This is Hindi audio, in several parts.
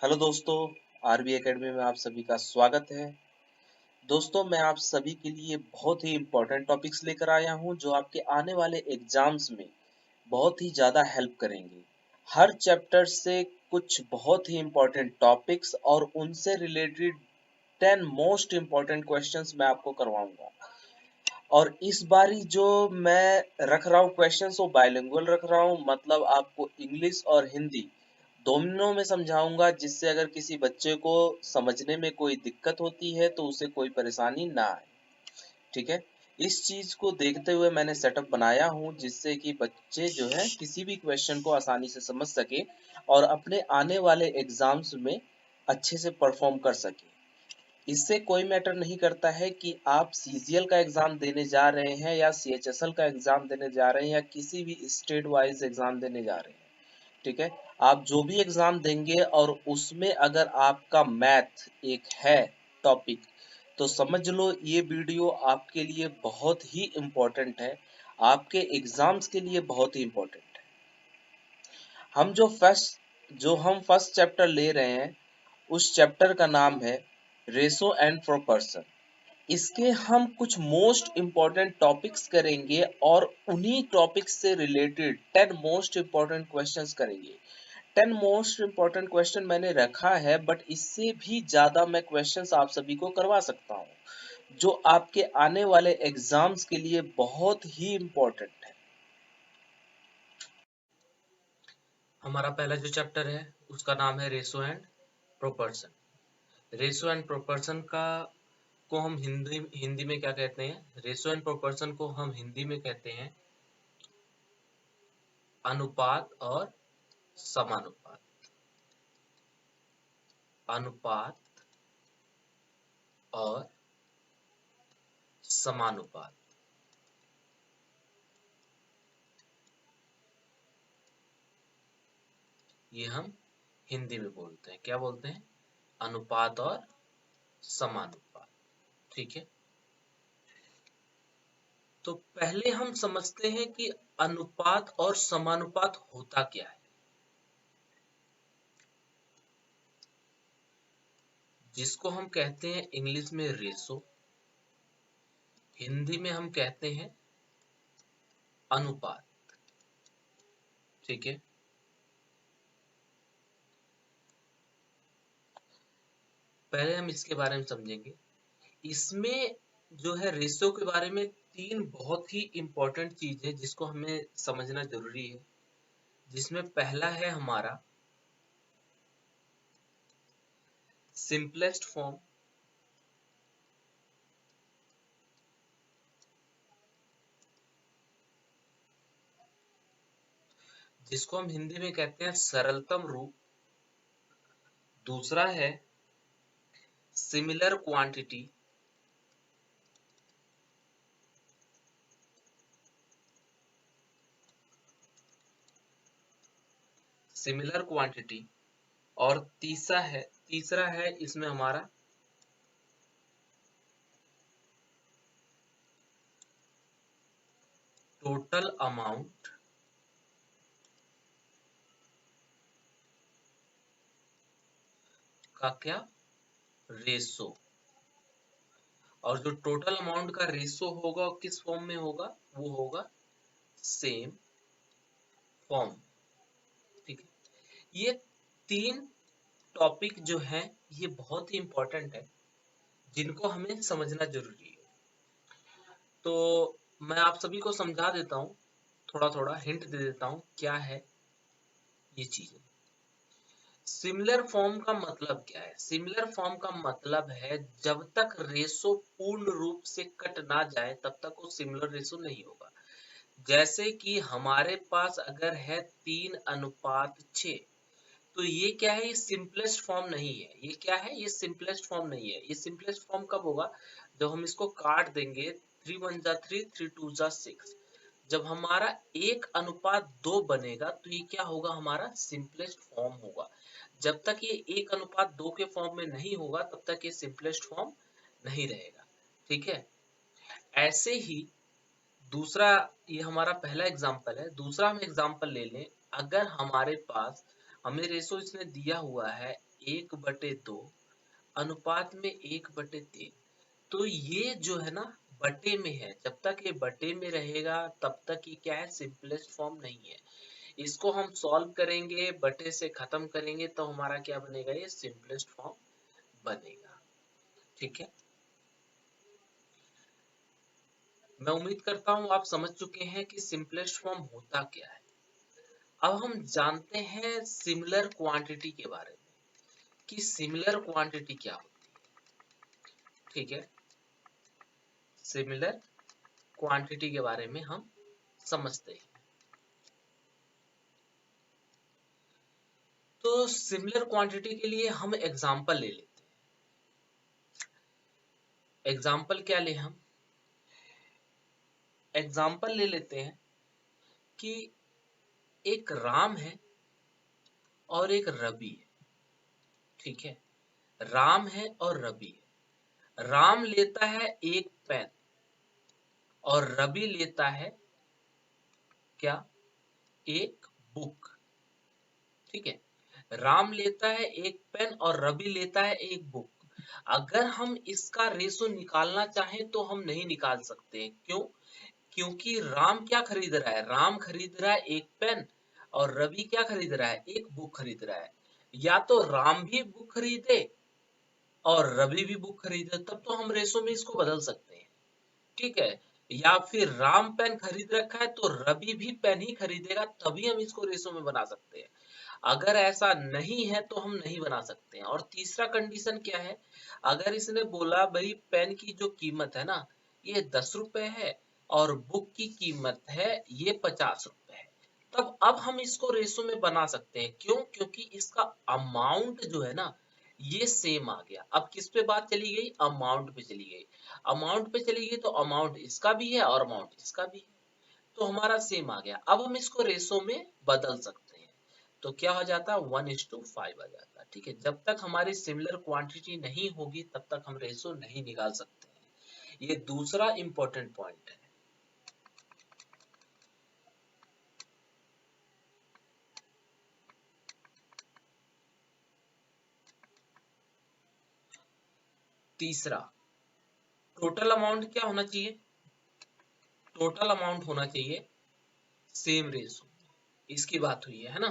हेलो दोस्तों, आरबी एकेडमी में आप सभी का स्वागत है। दोस्तों, मैं आप सभी के लिए बहुत ही इम्पोर्टेंट टॉपिक्स लेकर आया हूं जो आपके आने वाले एग्जाम्स में बहुत ही ज़्यादा हेल्प करेंगे। हर चैप्टर से कुछ बहुत ही इम्पोर्टेंट टॉपिक्स और उनसे रिलेटेड 10 मोस्ट इम्पोर्टेंट क्वेश्चंस मैं आपको करवाऊंगा। और इस बारी जो मैं रख रहा हूँ क्वेश्चंस वो बाइलिंगुअल रख रहा हूँ, मतलब आपको इंग्लिश और हिंदी दोनों में समझाऊंगा, जिससे अगर किसी बच्चे को समझने में कोई दिक्कत होती है तो उसे कोई परेशानी ना आए। ठीक है, इस चीज को देखते हुए मैंने सेटअप बनाया हूँ जिससे कि बच्चे जो है किसी भी क्वेश्चन को आसानी से समझ सके और अपने आने वाले एग्जाम्स में अच्छे से परफॉर्म कर सके। इससे कोई मैटर नहीं करता है कि आप सीजीएल का एग्जाम देने जा रहे हैं या सीएचएसएल का एग्जाम देने जा रहे हैं या किसी भी स्टेट वाइज एग्जाम देने जा रहे हैं। ठीक है, आप जो भी एग्जाम देंगे और उसमें अगर आपका मैथ एक है टॉपिक, तो समझ लो ये वीडियो आपके लिए बहुत ही इम्पोर्टेंट है, आपके एग्जाम्स के लिए बहुत ही इम्पोर्टेंट है। जो हम फर्स्ट चैप्टर ले रहे हैं उस चैप्टर का नाम है रेशो एंड प्रोपर्शन। इसके हम कुछ मोस्ट इम्पॉर्टेंट टॉपिक्स करेंगे और उन्हीं टॉपिक्स से रिलेटेड 10 मोस्ट इम्पॉर्टेंट क्वेश्चंस करेंगे। 10 मोस्ट इम्पॉर्टेंट क्वेश्चन मैंने रखा है, बट इससे भी ज्यादा मैं क्वेश्चंस आप सभी को करवा सकता हूँ जो आपके आने वाले एग्जाम्स के लिए बहुत ही इम्पोर्टेंट है। हमारा पहला जो चैप्टर है उसका नाम है रेशो एंड प्रोपर्शन। रेशो एंड प्रोपर्शन का को हम हिंदी हिंदी में क्या कहते हैं? रेशो एंड प्रोपर्शन को हम हिंदी में कहते हैं अनुपात और समानुपात। अनुपात और समानुपात, ये हम हिंदी में बोलते हैं। क्या बोलते हैं? अनुपात और समानुपात। ठीक है, तो पहले हम समझते हैं कि अनुपात और समानुपात होता क्या है। जिसको हम कहते हैं इंग्लिश में रेशो, हिंदी में हम कहते हैं अनुपात। ठीक है, पहले हम इसके बारे में समझेंगे। इसमें जो है रेशो के बारे में तीन बहुत ही इंपॉर्टेंट चीज है जिसको हमें समझना जरूरी है। जिसमें पहला है हमारा सिंपलेस्ट फॉर्म, जिसको हम हिंदी में कहते हैं सरलतम रूप। दूसरा है सिमिलर क्वांटिटी, सिमिलर क्वांटिटी। और तीसरा है इसमें हमारा टोटल अमाउंट का क्या? रेशो। और जो टोटल अमाउंट का रेशो होगा किस फॉर्म में होगा? वो होगा सेम फॉर्म। ठीक है, ये तीन टॉपिक जो है ये बहुत ही इंपॉर्टेंट है जिनको हमें समझना जरूरी है। तो मैं आप सभी को समझा देता हूँ, थोड़ा थोड़ा हिंट दे देता हूँ क्या है ये चीजें। सिमिलर फॉर्म का मतलब क्या है? सिमिलर फॉर्म का मतलब है जब तक रेशो पूर्ण रूप से कट ना जाए तब तक वो सिमिलर रेशो नहीं होगा। जैसे कि हमारे पास अगर है 3:6, तो ये क्या है? ये सिंपलेस्ट फॉर्म नहीं है। ये क्या है? ये सिंपलेस्ट फॉर्म नहीं है। ये सिंपलेस्ट फॉर्म कब होगा? जब हम इसको काट देंगे, 3 1 जा 3, 3 2 जा 6। जब हमारा 1:2 बनेगा तो ये क्या होगा? हमारा सिंपलेस्ट फॉर्म होगा। जब तक ये 1:2 के फॉर्म में नहीं होगा तब तक ये सिंपलेस्ट फॉर्म नहीं रहेगा। ठीक है, ऐसे ही दूसरा, ये हमारा पहला एग्जाम्पल है। दूसरा हम एग्जाम्पल ले लें। अगर हमारे पास, हमें रेशो इसने दिया हुआ है 1/2 अनुपात में 1/3। तो ये जो है ना बटे में है, जब तक ये बटे में रहेगा तब तक ये क्या है, सिंपलेस्ट फॉर्म नहीं है। इसको हम सॉल्व करेंगे, बटे से खत्म करेंगे तो हमारा क्या बनेगा, ये सिंपलेस्ट फॉर्म बनेगा। ठीक है, मैं उम्मीद करता हूं आप समझ चुके हैं कि सिंपलेस्ट फॉर्म होता क्या है। अब हम जानते हैं सिमिलर क्वांटिटी के बारे में कि सिमिलर क्वांटिटी क्या होती है। ठीक है, सिमिलर क्वांटिटी के बारे में हम समझते हैं। तो सिमिलर क्वांटिटी के लिए हम एग्जांपल ले लेते हैं। एग्जांपल क्या ले, हम एग्जांपल ले लेते हैं कि एक राम है और एक रवि है। ठीक है, राम है और रवि है। राम लेता है एक पेन और रवि लेता है क्या, एक बुक। ठीक है, राम लेता है एक पेन और रवि लेता है एक बुक। अगर हम इसका रेशो निकालना चाहें तो हम नहीं निकाल सकते। क्यों? क्योंकि राम क्या खरीद रहा है, राम खरीद रहा है एक पेन और रवि क्या खरीद रहा है, एक बुक खरीद रहा है। या तो राम भी बुक खरीदे और रवि भी बुक खरीदे, तब तो हम रेशो में इसको बदल सकते हैं। ठीक है, या फिर राम पेन खरीद रखा है तो रवि भी पेन ही खरीदेगा, तभी हम इसको रेशो में बना सकते हैं। अगर ऐसा नहीं है तो हम नहीं बना सकते हैं। और तीसरा कंडीशन क्या है, अगर इसने बोला भाई पेन की जो कीमत है ना ये 10 रुपए है और बुक की कीमत है ये 50 रुपए है, तब अब हम इसको रेशो में बना सकते हैं। क्यों? क्योंकि इसका अमाउंट जो है ना ये सेम आ गया। अब किस पे बात चली गई, अमाउंट पे चली गई। अमाउंट पे चली गई तो अमाउंट इसका भी है और अमाउंट इसका भी है, तो हमारा सेम आ गया। अब हम इसको रेशो में बदल सकते हैं, तो क्या हो जाता है, 1:5 आ जाता है। ठीक है, जब तक हमारी सिमिलर क्वांटिटी नहीं होगी तब तक हम रेशो नहीं निकाल सकते हैं। ये दूसरा इंपॉर्टेंट पॉइंट है। तीसरा, टोटल अमाउंट क्या होना चाहिए, टोटल अमाउंट होना चाहिए सेम रेशो, इसकी बात हुई है ना।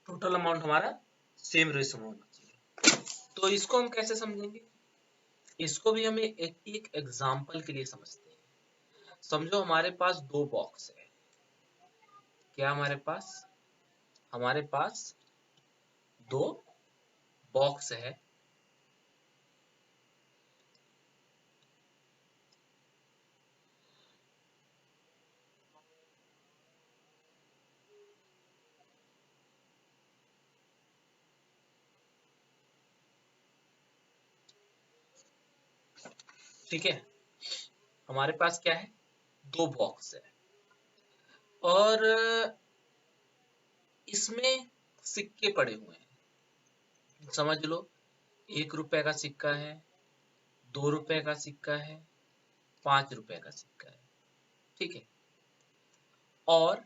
टोटल अमाउंट हमारा सेम रेशो में होना चाहिए। तो इसको हम कैसे समझेंगे, इसको भी हमें एक एग्जांपल के लिए समझते हैं। समझो हमारे पास दो बॉक्स है। क्या हमारे पास दो बॉक्स है। ठीक है, हमारे पास क्या है, दो बॉक्स है और इसमें सिक्के पड़े हुए हैं। समझ लो 1 रुपए का सिक्का है, 2 रुपए का सिक्का है, 5 रुपए का सिक्का है। ठीक है, और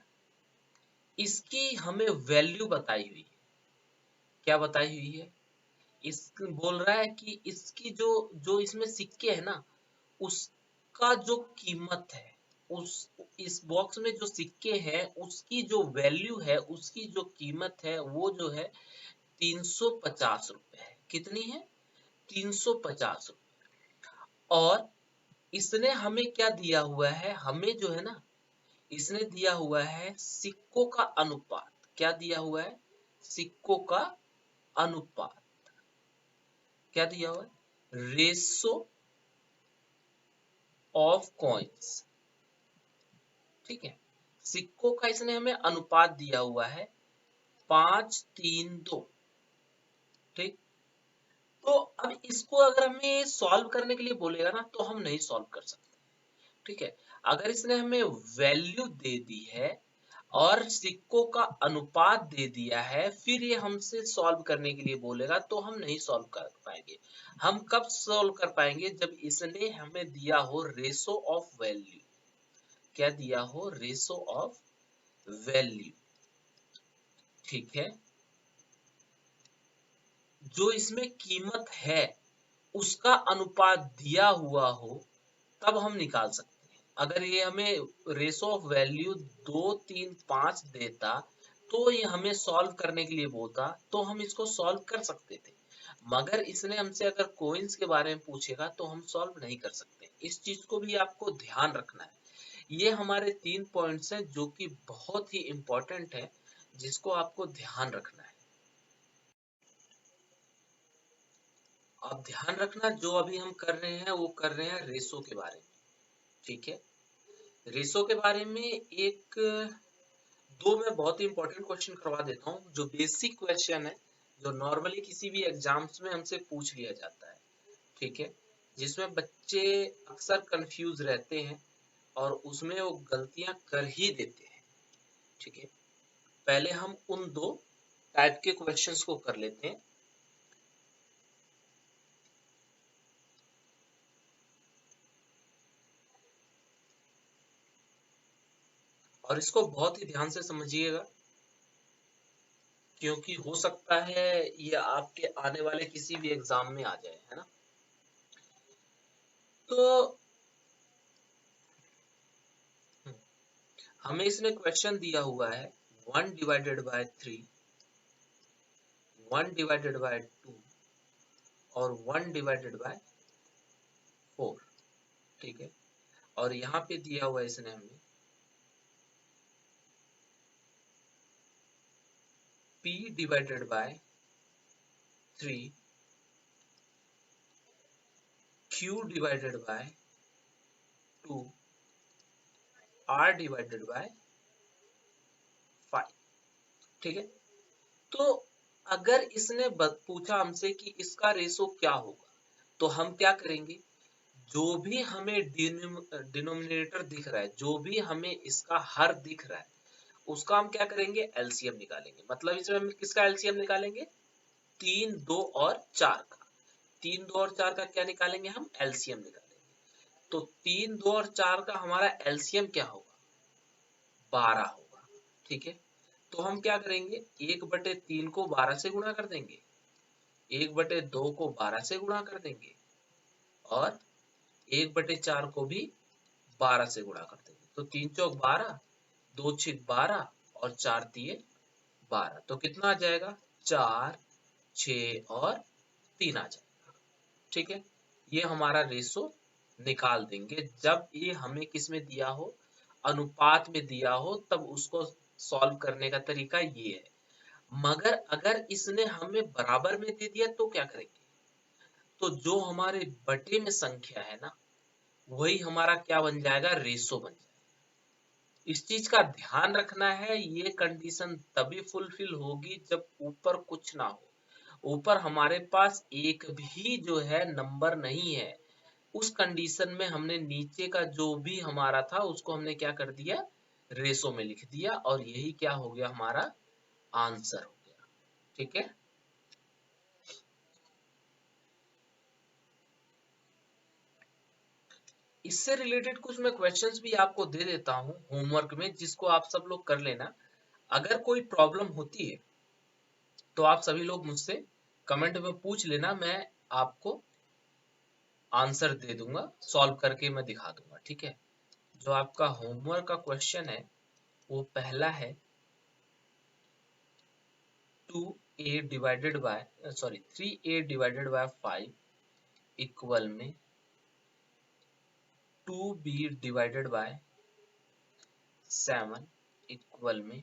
इसकी हमें वैल्यू बताई हुई है। क्या बताई हुई है, इस बोल रहा है कि इसकी जो जो इसमें सिक्के है ना उसका जो कीमत है, उस इस बॉक्स में जो सिक्के हैं उसकी जो वैल्यू है, उसकी जो कीमत है वो जो है 350 रुपए है। कितनी है, 350 रुपए। और इसने हमें क्या दिया हुआ है, हमें जो है ना इसने दिया हुआ है सिक्कों का अनुपात। क्या दिया हुआ है, सिक्कों का अनुपात। क्या दिया हुआ है, रेशो ऑफ कॉइन्स। ठीक है, सिक्कों का इसने हमें अनुपात दिया हुआ है 5:3:2। ठीक, तो अब इसको अगर हमें सॉल्व करने के लिए बोलेगा ना तो हम नहीं सॉल्व कर सकते। ठीक है, अगर इसने हमें वैल्यू दे दी है और सिक्कों का अनुपात दे दिया है फिर ये हमसे सॉल्व करने के लिए बोलेगा तो हम नहीं सॉल्व कर पाएंगे। हम कब सॉल्व कर पाएंगे, जब इसने हमें दिया हो रेशो ऑफ वैल्यू। क्या दिया हो, रेशो ऑफ वैल्यू, ठीक है। जो इसमें कीमत है उसका अनुपात दिया हुआ हो तब हम निकाल सकते हैं। अगर ये हमें रेशो ऑफ वैल्यू 2, 3, 5 देता तो ये हमें सॉल्व करने के लिए बोलता तो हम इसको सॉल्व कर सकते थे, मगर इसने हमसे अगर कोइंस के बारे में पूछेगा तो हम सॉल्व नहीं कर सकते। इस चीज को भी आपको ध्यान रखना है। ये हमारे 3 पॉइंट्स हैं जो कि बहुत ही इंपॉर्टेंट है, जिसको आपको ध्यान रखना है। अब ध्यान रखना, जो अभी हम कर रहे हैं वो कर रहे हैं रेशो के बारे में, ठीक है। रेशो के बारे में एक दो मैं बहुत ही इंपॉर्टेंट क्वेश्चन करवा देता हूँ, जो बेसिक क्वेश्चन है, जो नॉर्मली किसी भी एग्जाम्स में हमसे पूछ लिया जाता है, ठीक है, जिसमें बच्चे अक्सर कंफ्यूज रहते हैं और उसमें वो गलतियां कर ही देते हैं, ठीक है। पहले हम उन दो टाइप के क्वेश्चंस को कर लेते हैं। और इसको बहुत ही ध्यान से समझिएगा, क्योंकि हो सकता है ये आपके आने वाले किसी भी एग्जाम में आ जाए, है ना। तो हमें इसने क्वेश्चन दिया हुआ है 1 डिवाइडेड बाय 3, 1 डिवाइडेड बाय 2 और 1 डिवाइडेड बाय 4, ठीक है। और यहाँ पे दिया हुआ है इसने हमें p divided by 3, q divided by 2, r divided by 5, ठीक है। तो अगर इसने पूछा हमसे कि इसका रेशो क्या होगा, तो हम क्या करेंगे, जो भी हमें डिनोमिनेटर दिख रहा है, जो भी हमें इसका हर दिख रहा है, उसका हम क्या करेंगे, एलसीएम निकालेंगे। मतलब इसमें हम किसका एलसीएम निकालेंगे, 3, 2 और 4 का। 3, 2 और 4 का क्या निकालेंगे, हम एलसीएम निकालेंगे। तो 3, 2 और 4 का हमारा एलसीएम क्या होगा, 12 होगा, ठीक है। तो हम क्या करेंगे, 1/3 को 12 से गुणा कर देंगे, 1/2 को 12 से गुणा कर देंगे और 1/4 को भी 12 से गुणा कर देंगे। तो 3 चौक 12, 2 छीक 12 और 4 तिये 12। तो कितना आ जाएगा, 4, 6 और 3 आ जाएगा, ठीक है। ये हमारा रेशो निकाल देंगे जब ये हमें किस में दिया हो, अनुपात में दिया हो, तब उसको सॉल्व करने का तरीका ये है। मगर अगर इसने हमें बराबर में दे दिया तो क्या करेंगे, तो जो हमारे बटे में संख्या है ना, वही हमारा क्या बन जाएगा, रेशो बन जाएगा। इस चीज का ध्यान रखना है, ये कंडीशन तभी फुलफिल होगी जब ऊपर कुछ ना हो, ऊपर हमारे पास एक भी जो है नंबर नहीं है। उस कंडीशन में हमने नीचे का जो भी हमारा था उसको हमने क्या कर दिया, रेशो में लिख दिया, और यही क्या हो गया, हमारा आंसर हो गया, ठीक है। इससे रिलेटेड कुछ मैं क्वेश्चंस भी आपको दे देता हूँ होमवर्क में, जिसको आप सब लोग कर लेना। अगर कोई प्रॉब्लम होती है तो आप सभी लोग मुझसे कमेंट में पूछ लेना, मैं आपको आंसर दे दूंगा, सॉल्व करके मैं दिखा दूंगा, ठीक है। जो आपका होमवर्क का क्वेश्चन है वो पहला है 3a डिवाइडेड बाय 5 इक्वल में 2b डिवाइडेड बाय 7 इक्वल में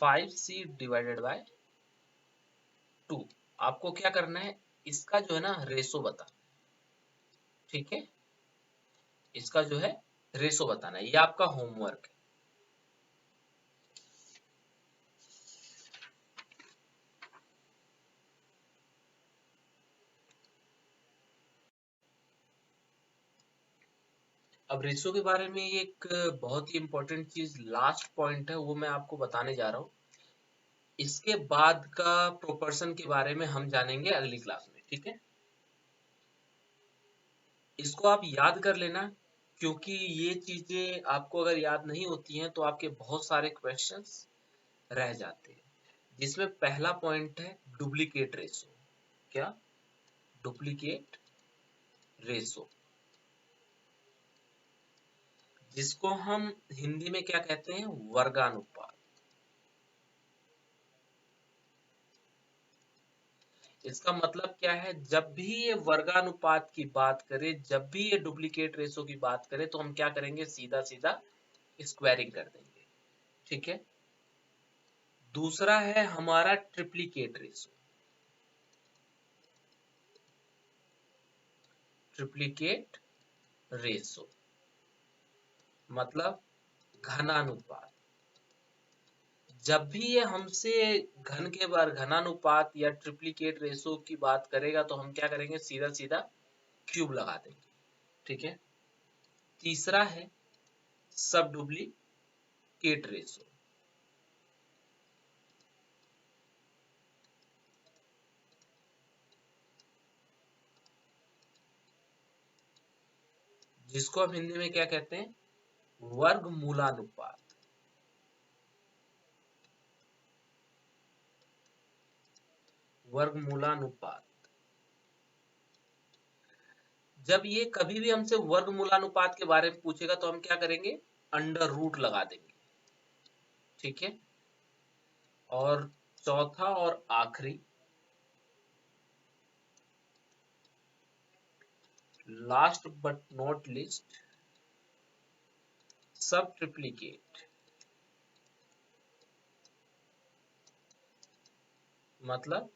5c डिवाइडेड बाय 2। आपको क्या करना है, इसका जो है ना रेशो बताना, ठीक है। इसका जो है रेशो बताना है, ये आपका होमवर्क है। अब रेशो के बारे में एक बहुत ही इंपॉर्टेंट चीज, लास्ट पॉइंट है, वो मैं आपको बताने जा रहा हूँ। इसके बाद का प्रोपोर्शन के बारे में हम जानेंगे अगली क्लास में, ठीक है। इसको आप याद कर लेना, क्योंकि ये चीजें आपको अगर याद नहीं होती हैं तो आपके बहुत सारे क्वेश्चंस रह जाते हैं, जिसमें पहला पॉइंट है डुप्लीकेट रेशो। क्या? डुप्लीकेट रेशो, जिसको हम हिंदी में क्या कहते हैं? वर्गानुपात। इसका मतलब क्या है? जब भी ये वर्गानुपात की बात करें, जब भी ये डुप्लीकेट रेशो की बात करें, तो हम क्या करेंगे? सीधा सीधा स्क्वायरिंग कर देंगे। ठीक है। दूसरा है हमारा ट्रिप्लीकेट रेशो। ट्रिप्लीकेट रेशो मतलब घनानुपात। जब भी ये हमसे घन के बार घनानुपात या ट्रिप्लीकेट रेशो की बात करेगा तो हम क्या करेंगे? सीधा सीधा क्यूब लगा देंगे। ठीक है। तीसरा है सब डुप्लीकेट रेशो। जिसको हम हिंदी में क्या कहते हैं? वर्गमूलानुपात। वर्गमूलानुपात। जब ये कभी भी हमसे वर्गमूलानुपात के बारे में पूछेगा तो हम क्या करेंगे? अंडर रूट लगा देंगे। ठीक है। और चौथा और आखिरी, लास्ट बट नॉट लिस्ट, सब ट्रिप्लीकेट मतलब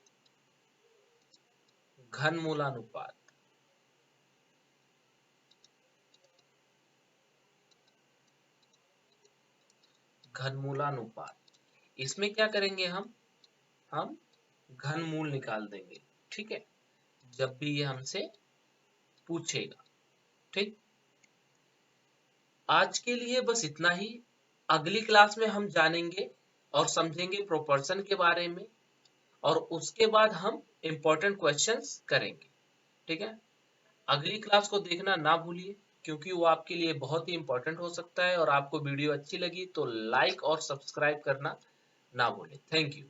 घनमूलानुपात। घनमूलानुपात, इसमें क्या करेंगे? हम घनमूल निकाल देंगे। ठीक है। जब भी ये हमसे पूछेगा। ठीक। आज के लिए बस इतना ही। अगली क्लास में हम जानेंगे और समझेंगे प्रोपोर्शन के बारे में, और उसके बाद हम इंपॉर्टेंट क्वेश्चंस करेंगे। ठीक है। अगली क्लास को देखना ना भूलिए, क्योंकि वो आपके लिए बहुत ही इंपॉर्टेंट हो सकता है। और आपको वीडियो अच्छी लगी तो लाइक और सब्सक्राइब करना ना भूलें। Thank you.